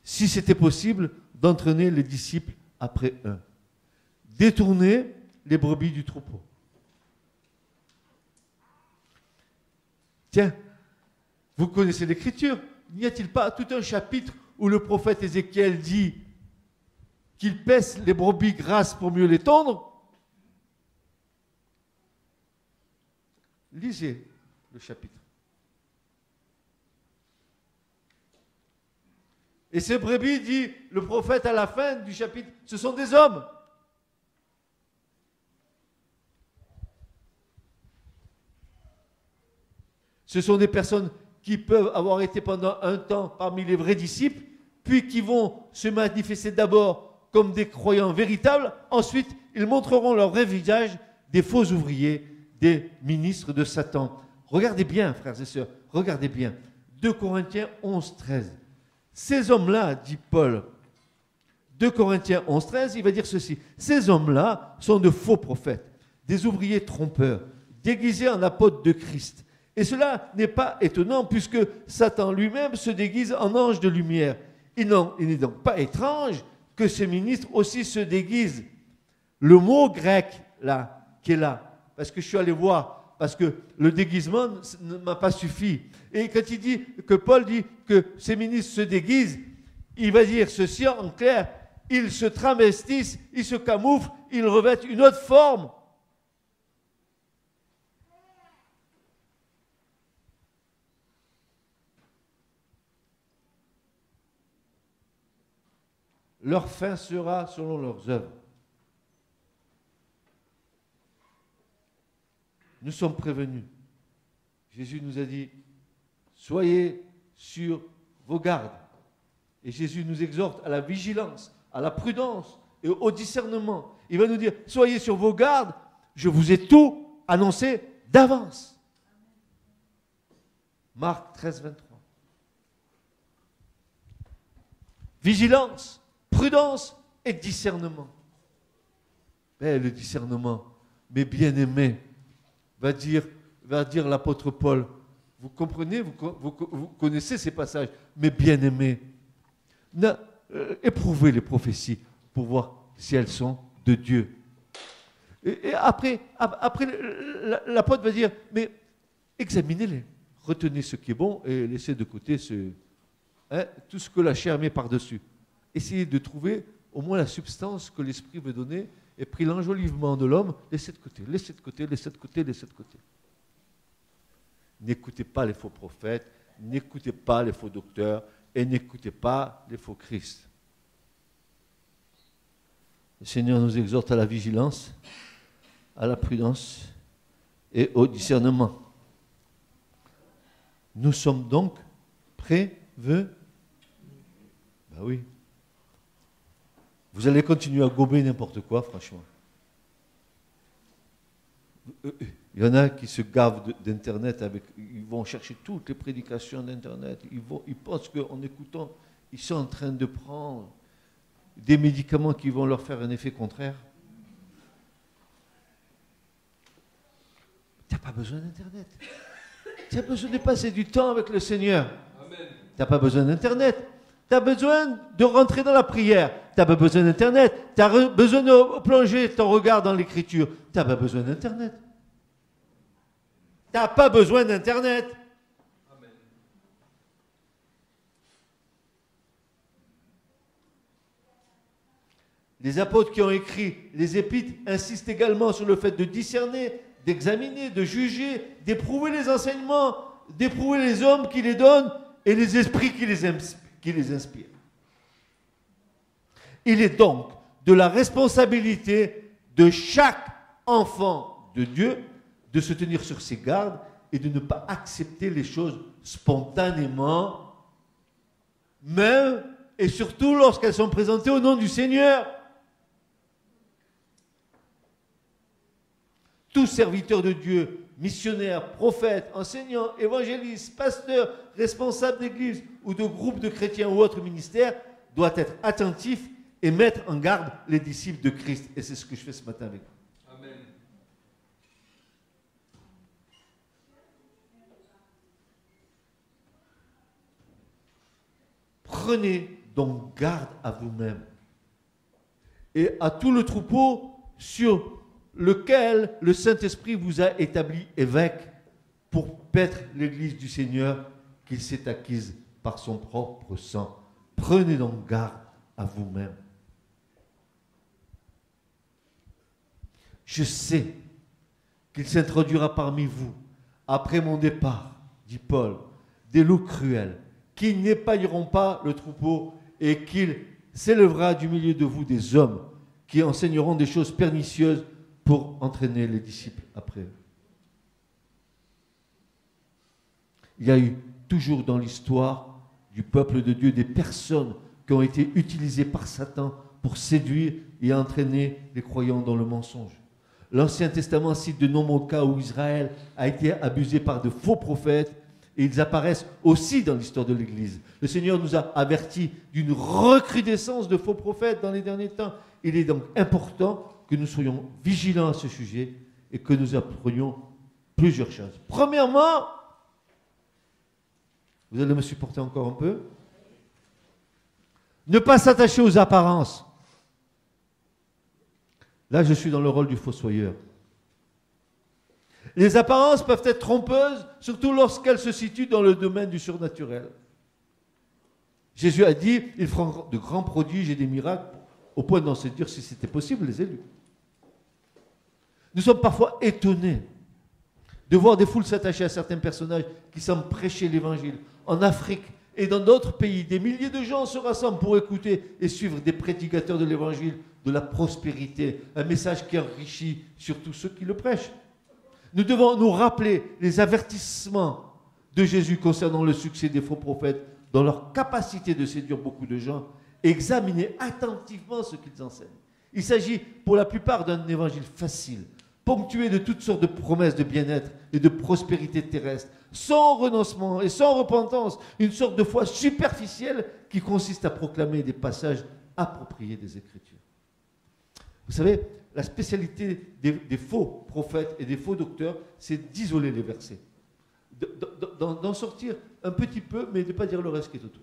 Si c'était possible, d'entraîner les disciples après eux. Détourner les brebis du troupeau. Tiens, vous connaissez l'Écriture. N'y a-t-il pas tout un chapitre où le prophète Ézéchiel dit qu'il pèse les brebis grasses pour mieux les tondre? Lisez le chapitre. Et ces brebis, dit le prophète à la fin du chapitre, ce sont des hommes. Ce sont des personnes qui peuvent avoir été pendant un temps parmi les vrais disciples, puis qui vont se manifester d'abord comme des croyants véritables. Ensuite, ils montreront leur vrai visage, des faux ouvriers, des ministres de Satan. Regardez bien, frères et sœurs, regardez bien. 2 Corinthiens 11, 13. Ces hommes-là, dit Paul, 2 Corinthiens 11, 13, il va dire ceci. Ces hommes-là sont de faux prophètes, des ouvriers trompeurs, déguisés en apôtres de Christ. Et cela n'est pas étonnant puisque Satan lui-même se déguise en ange de lumière. Il n'est donc pas étrange que ces ministres aussi se déguisent. Le mot grec, là, qui est là, parce que je suis allé voir, parce que le déguisement ne m'a pas suffi. Et quand il dit que Paul dit que ces ministres se déguisent, il va dire ceci en clair, ils se travestissent, ils se camouflent, ils revêtent une autre forme. Leur fin sera selon leurs œuvres. Nous sommes prévenus. Jésus nous a dit, soyez sur vos gardes. Et Jésus nous exhorte à la vigilance, à la prudence et au discernement. Il va nous dire, soyez sur vos gardes, je vous ai tout annoncé d'avance. Marc 13, 23. Vigilance, prudence et discernement. Mais le discernement, mes bien-aimés, va dire l'apôtre Paul, vous comprenez, vous connaissez ces passages, mes bien-aimés, éprouvez les prophéties pour voir si elles sont de Dieu. Et après l'apôtre va dire, mais examinez-les, retenez ce qui est bon et laissez de côté tout ce que la chair met par-dessus. Essayez de trouver au moins la substance que l'esprit veut donner et pris l'enjolivement de l'homme, laissez de côté, laissez de côté, laissez de côté, laissez de côté. N'écoutez pas les faux prophètes, n'écoutez pas les faux docteurs et n'écoutez pas les faux Christ. Le Seigneur nous exhorte à la vigilance, à la prudence et au discernement. Nous sommes donc prévenus. Ben oui. Vous allez continuer à gober n'importe quoi, franchement. Il y en a qui se gavent d'Internet, ils vont chercher toutes les prédications d'Internet. Ils pensent qu'en écoutant, ils sont en train de prendre des médicaments qui vont leur faire un effet contraire. Tu n'as pas besoin d'Internet. Tu as besoin de passer du temps avec le Seigneur. Tu n'as pas besoin d'Internet. Tu as besoin de rentrer dans la prière. Tu n'as pas besoin d'Internet. Tu as besoin de plonger ton regard dans l'Écriture. Tu n'as pas besoin d'Internet. Tu n'as pas besoin d'Internet. Amen. Les apôtres qui ont écrit les épîtres insistent également sur le fait de discerner, d'examiner, de juger, d'éprouver les enseignements, d'éprouver les hommes qui les donnent et les esprits qui les inspirent. Il est donc de la responsabilité de chaque enfant de Dieu de se tenir sur ses gardes et de ne pas accepter les choses spontanément, même et surtout lorsqu'elles sont présentées au nom du Seigneur. Tout serviteur de Dieu, missionnaire, prophète, enseignant, évangéliste, pasteur, responsable d'église ou de groupe de chrétiens ou autre ministère doit être attentif et mettre en garde les disciples de Christ. Et c'est ce que je fais ce matin avec vous. Amen. Prenez donc garde à vous-même et à tout le troupeau sur lequel le Saint-Esprit vous a établi évêque pour paître l'Église du Seigneur qu'il s'est acquise par son propre sang. Prenez donc garde à vous-même. Je sais qu'il s'introduira parmi vous après mon départ, dit Paul, des loups cruels, qui n'épargneront pas le troupeau et qu'il s'élèvera du milieu de vous des hommes qui enseigneront des choses pernicieuses pour entraîner les disciples après eux. Il y a eu toujours dans l'histoire du peuple de Dieu des personnes qui ont été utilisées par Satan pour séduire et entraîner les croyants dans le mensonge. L'Ancien Testament cite de nombreux cas où Israël a été abusé par de faux prophètes et ils apparaissent aussi dans l'histoire de l'Église. Le Seigneur nous a avertis d'une recrudescence de faux prophètes dans les derniers temps. Il est donc important que nous soyons vigilants à ce sujet et que nous apprenions plusieurs choses. Premièrement, vous allez me supporter encore un peu, ne pas s'attacher aux apparences. Là, je suis dans le rôle du fossoyeur. Les apparences peuvent être trompeuses, surtout lorsqu'elles se situent dans le domaine du surnaturel. Jésus a dit, ils feront de grands prodiges et des miracles, au point d'en se dire si c'était possible, les élus. Nous sommes parfois étonnés de voir des foules s'attacher à certains personnages qui semblent prêcher l'évangile. En Afrique et dans d'autres pays, des milliers de gens se rassemblent pour écouter et suivre des prédicateurs de l'évangile, de la prospérité, un message qui enrichit surtout ceux qui le prêchent. Nous devons nous rappeler les avertissements de Jésus concernant le succès des faux prophètes dans leur capacité de séduire beaucoup de gens et examiner attentivement ce qu'ils enseignent. Il s'agit pour la plupart d'un évangile facile, ponctué de toutes sortes de promesses de bien-être et de prospérité terrestre, sans renoncement et sans repentance, une sorte de foi superficielle qui consiste à proclamer des passages appropriés des Écritures. Vous savez, la spécialité des faux prophètes et des faux docteurs, c'est d'isoler les versets, d'en sortir un petit peu, mais de ne pas dire le reste qui est autour.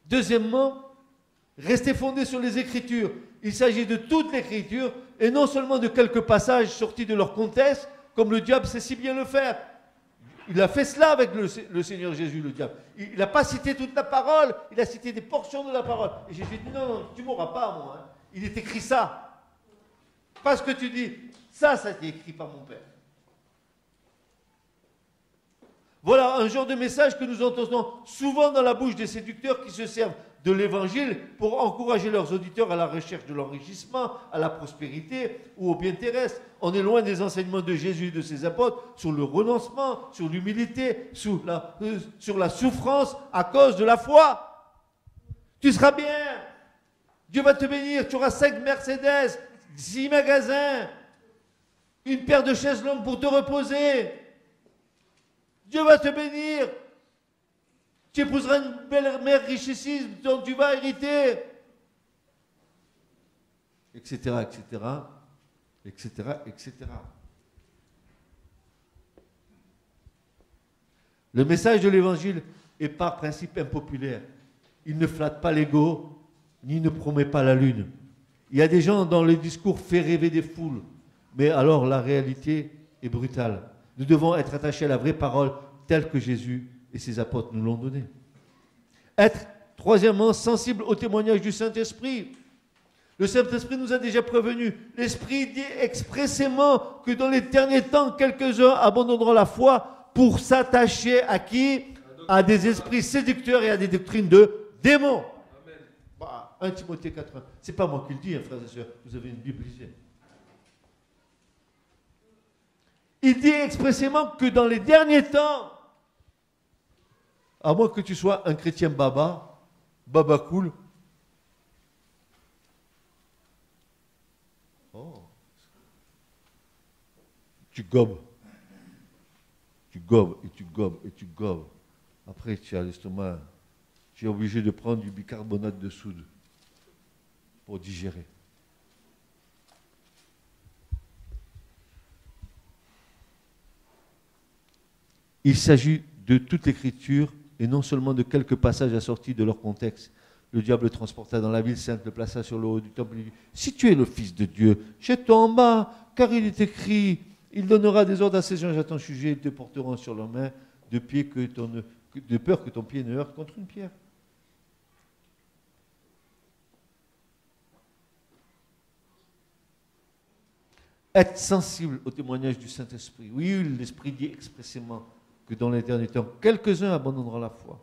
Deuxièmement, rester fondé sur les Écritures. Il s'agit de toute l'Écriture et non seulement de quelques passages sortis de leur contexte, comme le diable sait si bien le faire. Il a fait cela avec le Seigneur Jésus, le diable. Il n'a pas cité toute la parole, il a cité des portions de la parole. Et Jésus dit, non, tu ne mourras pas, moi. Hein. Il est écrit ça. Parce que tu dis, ça a été écrit par mon Père. Voilà un genre de message que nous entendons souvent dans la bouche des séducteurs qui se servent de l'évangile pour encourager leurs auditeurs à la recherche de l'enrichissement, à la prospérité ou au bien terrestre. On est loin des enseignements de Jésus et de ses apôtres sur le renoncement, sur l'humilité, sur la souffrance à cause de la foi. Tu seras bien. Dieu va te bénir. Tu auras 5 Mercedes, 6 magasins, une paire de chaises longues pour te reposer. Dieu va te bénir. Tu épouseras une belle mère richissime dont tu vas hériter. Etc., etc., etc., etc. Le message de l'Évangile est par principe impopulaire. Il ne flatte pas l'ego, ni ne promet pas la lune. Il y a des gens dont le discours fait rêver des foules, mais alors la réalité est brutale. Nous devons être attachés à la vraie parole telle que Jésus et ses apôtres nous l'ont donnée. Être, troisièmement, sensible au témoignage du Saint-Esprit. Le Saint-Esprit nous a déjà prévenus. L'Esprit dit expressément que dans les derniers temps, quelques-uns abandonneront la foi pour s'attacher à qui? À des esprits séducteurs et à des doctrines de démons. Amen. Bah, 1 Timothée 4.1. Ce n'est pas moi qui le dis, hein, frères et sœurs. Vous avez une Bible ici. Il dit expressément que dans les derniers temps, à moins que tu sois un chrétien baba cool. Oh. Tu gobes. Tu gobes et tu gobes et tu gobes. Après, tu as l'estomac. Tu es obligé de prendre du bicarbonate de soude pour digérer. Il s'agit de toute l'Écriture et non seulement de quelques passages assortis de leur contexte. Le diable le transporta dans la ville sainte, le plaça sur le haut du temple et lui dit « Si tu es le Fils de Dieu, jette-toi en bas, car il est écrit, il donnera des ordres à ses anges à ton sujet, ils te porteront sur leurs mains, de pied que de peur que ton pied ne heurte contre une pierre. Être sensible au témoignage du Saint-Esprit. Oui, l'Esprit dit expressément que dans les derniers temps, quelques-uns abandonneront la foi.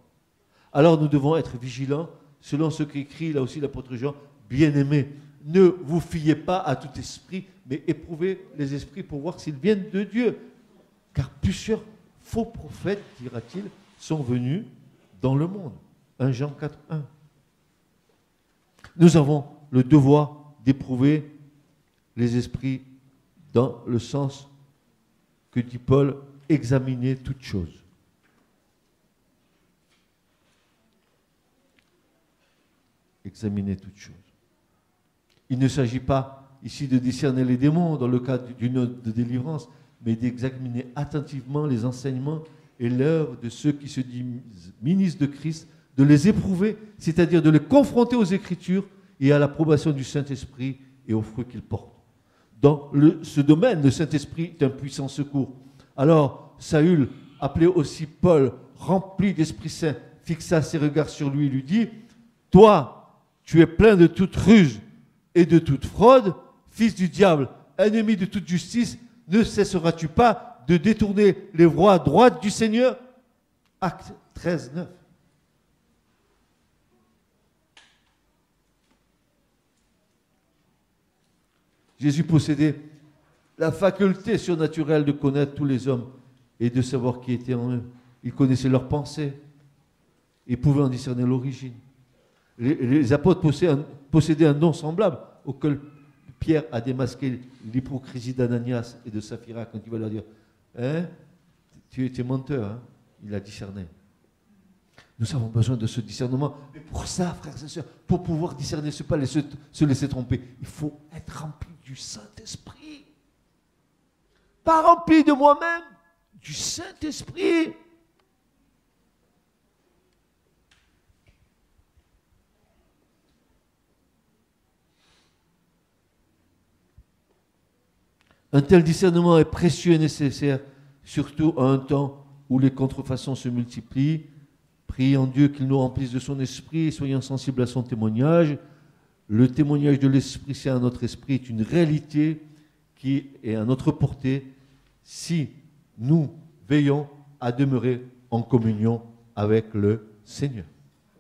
Alors nous devons être vigilants, selon ce qu'écrit là aussi l'apôtre Jean, bien-aimés, ne vous fiez pas à tout esprit, mais éprouvez les esprits pour voir s'ils viennent de Dieu. Car plusieurs faux prophètes, dira-t-il, sont venus dans le monde. 1 Jean 4, 1. Nous avons le devoir d'éprouver les esprits dans le sens que dit Paul, examiner toutes choses. Examiner toutes choses. Il ne s'agit pas ici de discerner les démons dans le cadre d'une œuvre de délivrance, mais d'examiner attentivement les enseignements et l'œuvre de ceux qui se disent ministres de Christ, de les éprouver, c'est-à-dire de les confronter aux Écritures et à l'approbation du Saint-Esprit et aux fruits qu'ils portent. Dans ce domaine, le Saint-Esprit est un puissant secours. Alors, Saül, appelé aussi Paul, rempli d'Esprit Saint, fixa ses regards sur lui et lui dit, « Toi, tu es plein de toute ruse et de toute fraude, fils du diable, ennemi de toute justice, ne cesseras-tu pas de détourner les voies droites du Seigneur ?» Acte 13, 9. Jésus possédait la faculté surnaturelle de connaître tous les hommes et de savoir qui était en eux. Il connaissait leurs pensées et pouvait en discerner l'origine. Les apôtres possédaient un don semblable auquel Pierre a démasqué l'hypocrisie d'Ananias et de Saphira quand il va leur dire hein, tu es menteur, hein? Il a discerné. Nous avons besoin de ce discernement. Mais pour ça, frères et sœurs, pour pouvoir discerner, ce n'est pas se laisser tromper. Il faut être rempli du Saint-Esprit. Pas rempli de moi-même, du Saint-Esprit. Un tel discernement est précieux et nécessaire, surtout à un temps où les contrefaçons se multiplient. Prions Dieu qu'il nous remplisse de son esprit et soyons sensibles à son témoignage. Le témoignage de l'Esprit Saint à notre esprit est une réalité qui est à notre portée si nous veillons à demeurer en communion avec le Seigneur.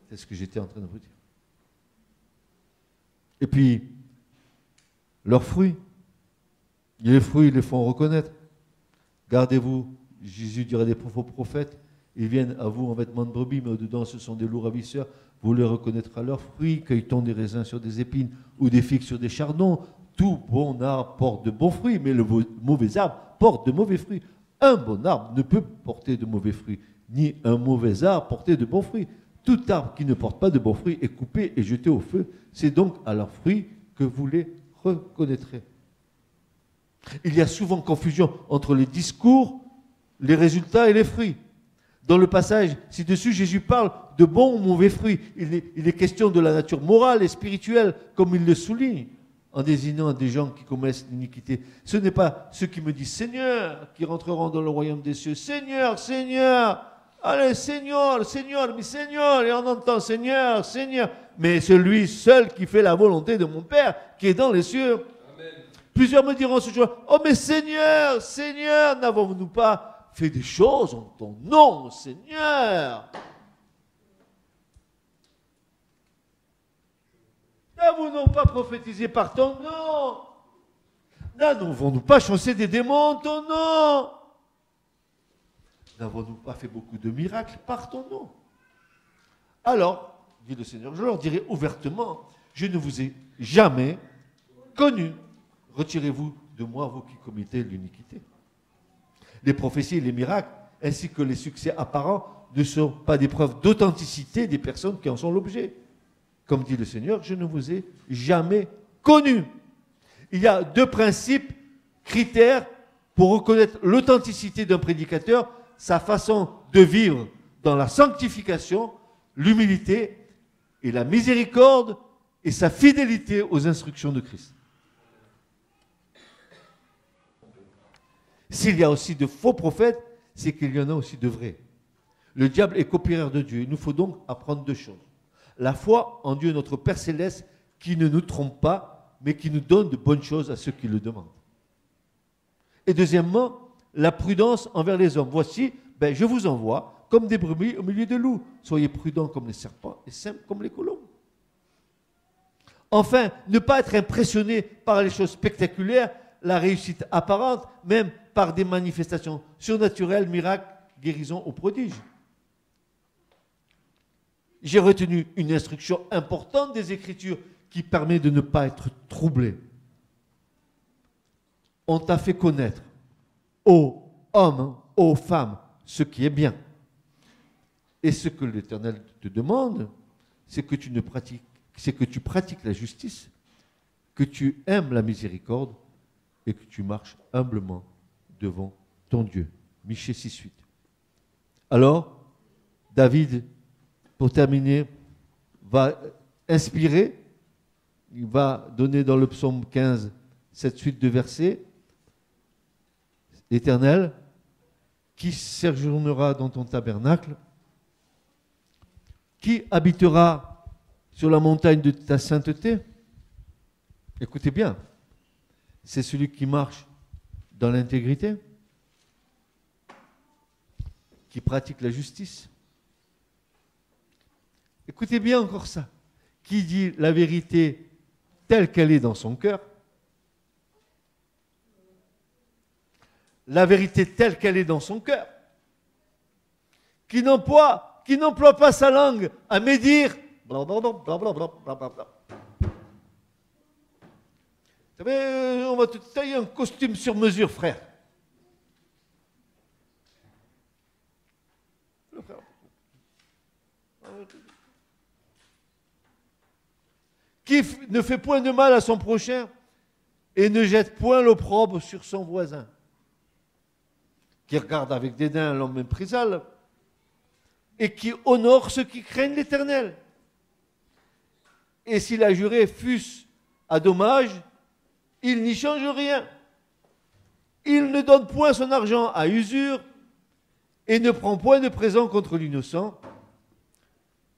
C'est ce que j'étais en train de vous dire. Et puis, leurs fruits. Les fruits, ils les font reconnaître. Gardez-vous, Jésus dirait des faux prophètes, ils viennent à vous en vêtements de brebis, mais au-dedans, ce sont des loups ravisseurs. Vous les reconnaîtrez à leurs fruits. Cueille-t-on des raisins sur des épines ou des figues sur des chardons? Tout bon arbre porte de bons fruits, mais le mauvais arbre porte de mauvais fruits. Un bon arbre ne peut porter de mauvais fruits, ni un mauvais arbre porter de bons fruits. Tout arbre qui ne porte pas de bons fruits est coupé et jeté au feu. C'est donc à leurs fruits que vous les reconnaîtrez. Il y a souvent confusion entre les discours, les résultats et les fruits. Dans le passage ci-dessus, Jésus parle de bons ou mauvais fruits. Il est question de la nature morale et spirituelle, comme il le souligne, en désignant des gens qui commettent l'iniquité. Ce n'est pas ceux qui me disent « Seigneur » qui rentreront dans le royaume des cieux. « Seigneur, Seigneur » allez, Seigneur, Seigneur, mais Seigneur, et on entend Seigneur, Seigneur. Mais celui seul qui fait la volonté de mon Père, qui est dans les cieux. Amen. Plusieurs me diront ce jour, oh mais Seigneur, Seigneur, n'avons-nous pas fait des choses en ton nom, Seigneur? N'avons-nous pas prophétisé par ton nom? N'avons-nous pas chassé des démons en ton nom? N'avons-nous pas fait beaucoup de miracles par ton nom? Alors, dit le Seigneur, je leur dirai ouvertement, je ne vous ai jamais connu. Retirez-vous de moi, vous qui commettez l'iniquité. Les prophéties et les miracles, ainsi que les succès apparents, ne sont pas des preuves d'authenticité des personnes qui en sont l'objet. Comme dit le Seigneur, je ne vous ai jamais connu. Il y a deux principes, critères, pour reconnaître l'authenticité d'un prédicateur, sa façon de vivre dans la sanctification, l'humilité et la miséricorde et sa fidélité aux instructions de Christ. S'il y a aussi de faux prophètes, c'est qu'il y en a aussi de vrais. Le diable est copieur de Dieu. Il nous faut donc apprendre deux choses. La foi en Dieu, notre Père Céleste, qui ne nous trompe pas, mais qui nous donne de bonnes choses à ceux qui le demandent. Et deuxièmement, la prudence envers les hommes. Voici, je vous envoie comme des brebis au milieu de loups. Soyez prudents comme les serpents et simples comme les colombes. Enfin, ne pas être impressionné par les choses spectaculaires, la réussite apparente, même par des manifestations surnaturelles, miracles, guérisons ou prodiges. J'ai retenu une instruction importante des Écritures qui permet de ne pas être troublé. On t'a fait connaître, ô hommes, ô femmes, ce qui est bien. Et ce que l'Éternel te demande, c'est que tu pratiques la justice, que tu aimes la miséricorde et que tu marches humblement devant ton Dieu. Michée 6:8. Alors, David, pour terminer, va inspirer, il va donner dans le psaume 15 cette suite de versets. Éternel, qui séjournera dans ton tabernacle? Qui habitera sur la montagne de ta sainteté? Écoutez bien, c'est celui qui marche dans l'intégrité, qui pratique la justice. Écoutez bien encore ça. Qui dit la vérité telle qu'elle est dans son cœur? La vérité telle qu'elle est dans son cœur. Qui n'emploie pas sa langue à médire. Blablabla. Vous savez, on va te tailler un costume sur mesure, frère. Qui ne fait point de mal à son prochain et ne jette point l'opprobre sur son voisin. Qui regarde avec dédain l'homme méprisable et qui honore ceux qui craignent l'Éternel. Et s'il a juré fût-ce à dommage, il n'y change rien. Il ne donne point son argent à usure et ne prend point de présent contre l'innocent.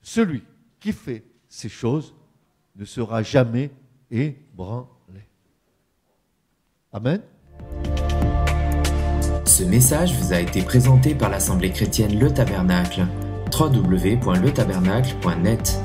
Celui qui fait ces choses ne sera jamais ébranlé. Amen. Ce message vous a été présenté par l'Assemblée chrétienne Le Tabernacle. www.letabernacle.net